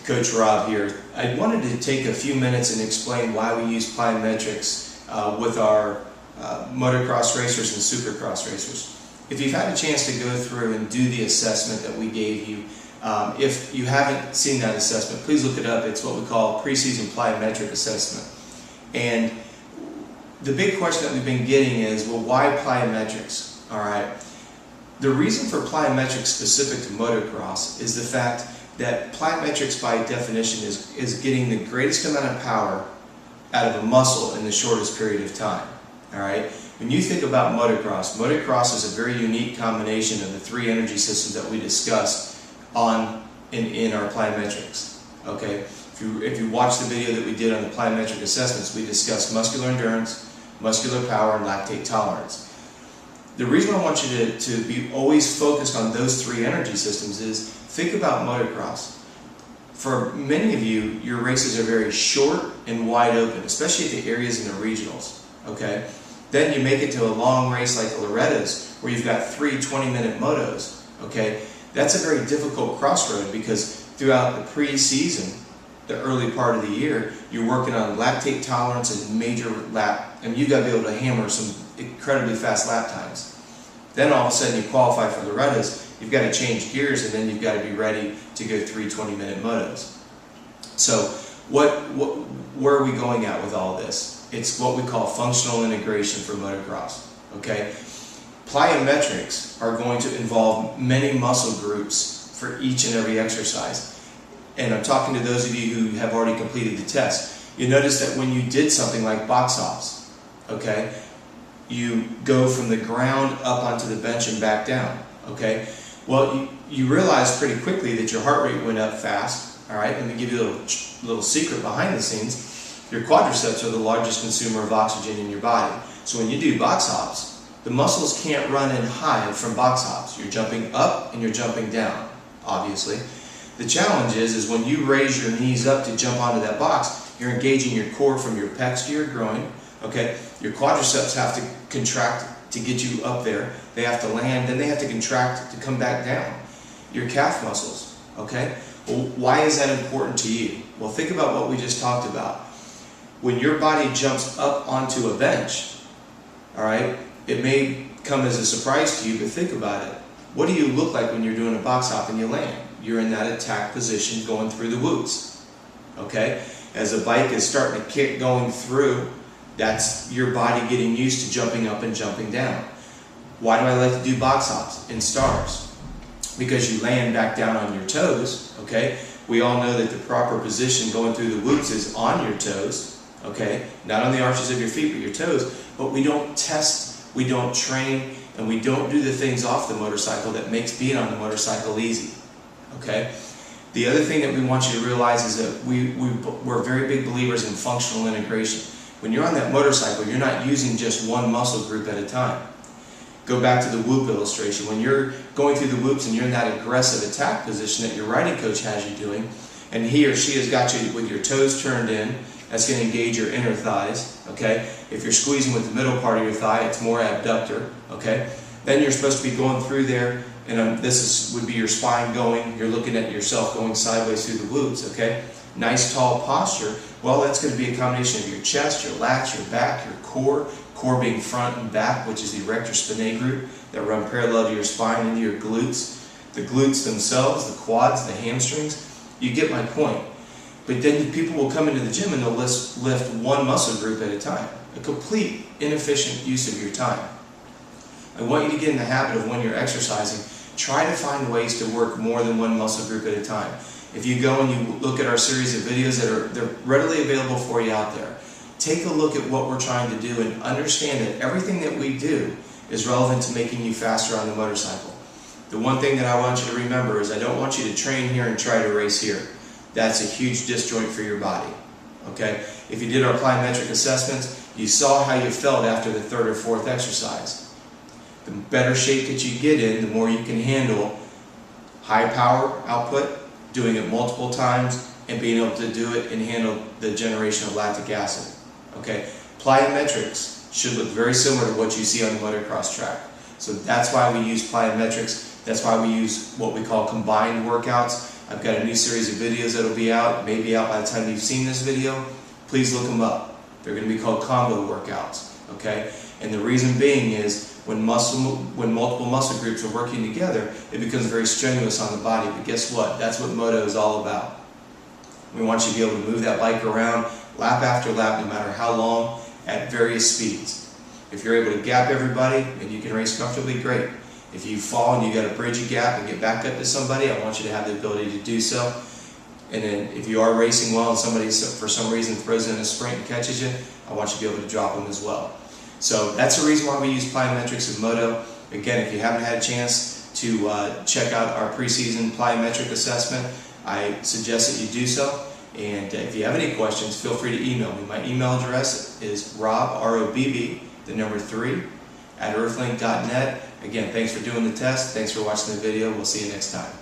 Coach Rob here. I wanted to take a few minutes and explain why we use plyometrics with our motocross racers and supercross racers. If you've had a chance to go through and do the assessment that we gave you, if you haven't seen that assessment, please look it up. It's what we call Preseason Plyometric Assessment. And the big question that we've been getting is, well, why plyometrics? All right. The reason for plyometrics specific to motocross is the fact that plyometrics by definition is getting the greatest amount of power out of a muscle in the shortest period of time. All right. When you think about motocross, motocross is a very unique combination of the three energy systems that we discussed in our plyometrics. Okay. If you watch the video that we did on the plyometric assessments, we discussed muscular endurance, muscular power, and lactate tolerance. The reason I want you to be always focused on those three energy systems is, think about motocross. For many of you, your races are very short and wide open, especially at the areas in the regionals. Okay? Then you make it to a long race like Loretta's, where you've got 3 20-minute motos. Okay? That's a very difficult crossroad, because throughout the preseason, the early part of the year, you're working on lactate tolerance and major lap, and you've got to be able to hammer some incredibly fast lap times. Then all of a sudden you qualify for Loretta's, you've got to change gears, and then you've got to be ready to go 3 20-minute motos. So where are we going at with all this? It's what we call functional integration for motocross. Okay? Plyometrics are going to involve many muscle groups for each and every exercise. And I'm talking to those of you who have already completed the test. You notice that when you did something like box hops, okay, you go from the ground up onto the bench and back down, okay? Well, you realize pretty quickly that your heart rate went up fast, all right? Let me give you a little secret behind the scenes. Your quadriceps are the largest consumer of oxygen in your body. So when you do box hops, the muscles can't run and hide from box hops. You're jumping up and you're jumping down, obviously. The challenge is when you raise your knees up to jump onto that box, you're engaging your core from your pecs to your groin. Okay, your quadriceps have to contract to get you up there. They have to land, then they have to contract to come back down. Your calf muscles. Okay, well, why is that important to you? Well, think about what we just talked about. When your body jumps up onto a bench, all right, it may come as a surprise to you, but think about it. What do you look like when you're doing a box hop and you land? You're in that attack position going through the whoops. Okay? As the bike is starting to kick going through, that's your body getting used to jumping up and jumping down. Why do I like to do box hops in stars? Because you land back down on your toes. Okay? We all know that the proper position going through the whoops is on your toes. Okay? Not on the arches of your feet, but your toes. But we don't test, we don't train, and we don't do the things off the motorcycle that makes being on the motorcycle easy. Okay? The other thing that we want you to realize is that we're very big believers in functional integration. When you're on that motorcycle, you're not using just one muscle group at a time. Go back to the whoop illustration. When you're going through the whoops and you're in that aggressive attack position that your riding coach has you doing, and he or she has got you with your toes turned in, that's going to engage your inner thighs. Okay? If you're squeezing with the middle part of your thigh, it's more abductor. Okay? Then you're supposed to be going through there, and would be your spine going. You're looking at yourself going sideways through the whoops. Okay? Nice tall posture. Well, that's going to be a combination of your chest, your lats, your back, your core. Core being front and back, which is the erector spinae group that run parallel to your spine into your glutes. The glutes themselves, the quads, the hamstrings. You get my point. But then people will come into the gym and they'll lift one muscle group at a time. A complete inefficient use of your time. I want you to get in the habit of, when you're exercising, try to find ways to work more than one muscle group at a time. If you go and you look at our series of videos they're readily available for you out there, take a look at what we're trying to do and understand that everything that we do is relevant to making you faster on the motorcycle. The one thing that I want you to remember is I don't want you to train here and try to race here. That's a huge disjoint for your body. Okay? If you did our plyometric assessments, you saw how you felt after the third or fourth exercise. The better shape that you get in, the more you can handle high power output, doing it multiple times, and being able to do it and handle the generation of lactic acid. Okay? Plyometrics should look very similar to what you see on the motocross track. So that's why we use plyometrics. That's why we use what we call combined workouts. I've got a new series of videos that will be out, maybe out by the time you've seen this video. Please look them up. They're going to be called combo workouts, okay? And the reason being is when multiple muscle groups are working together, it becomes very strenuous on the body. But guess what? That's what Moto is all about. We want you to be able to move that bike around lap after lap, no matter how long, at various speeds. If you're able to gap everybody and you can race comfortably, great. If you fall and you got to bridge a gap and get back up to somebody, I want you to have the ability to do so. And then if you are racing well and somebody for some reason throws in a sprint and catches you, I want you to be able to drop them as well. So that's the reason why we use Plyometrics in Moto. Again, if you haven't had a chance to check out our preseason plyometric assessment, I suggest that you do so. And if you have any questions, feel free to email me. My email address is Robb, R-O-B-B, the number 3, @earthlink.net. Again, thanks for doing the test. Thanks for watching the video. We'll see you next time.